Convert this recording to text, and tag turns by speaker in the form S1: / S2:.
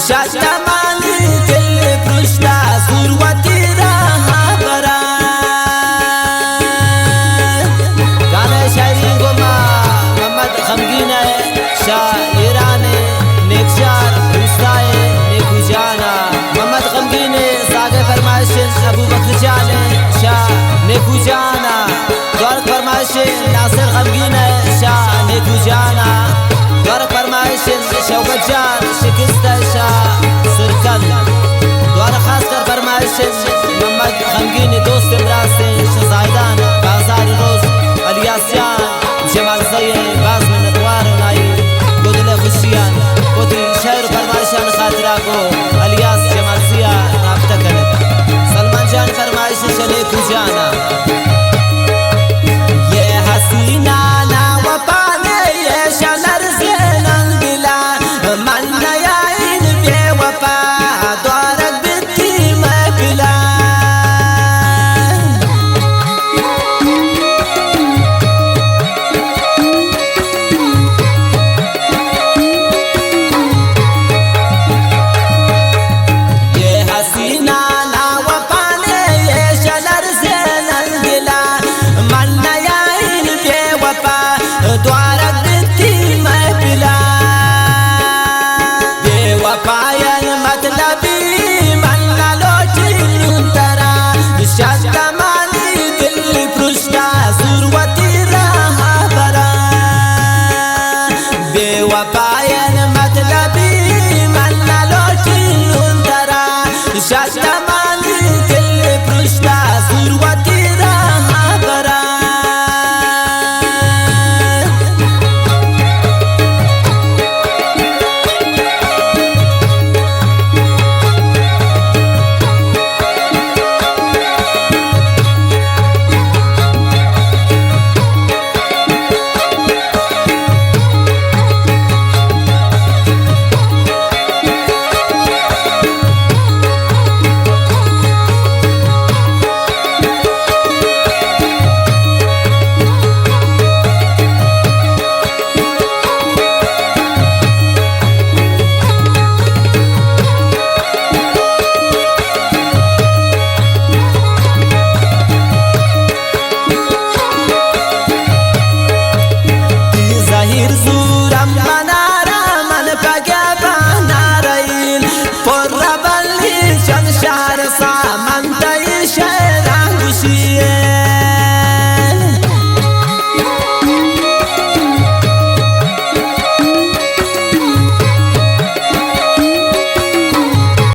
S1: शाजमानी दिल पृष्ठा सुरवती रहा बरा गाना शायरी गोमा मोहम्मद गमगीन है शायरान नेकशार रुस्ताए नेकुजाना मोहम्मद गमगीन सागे फरमाइश अबू बकर जान शाह नेकुजाना दौर फरमाइश नासिर गमगीन है शाह नेकुजाना दौर फरमाइश शौकत जान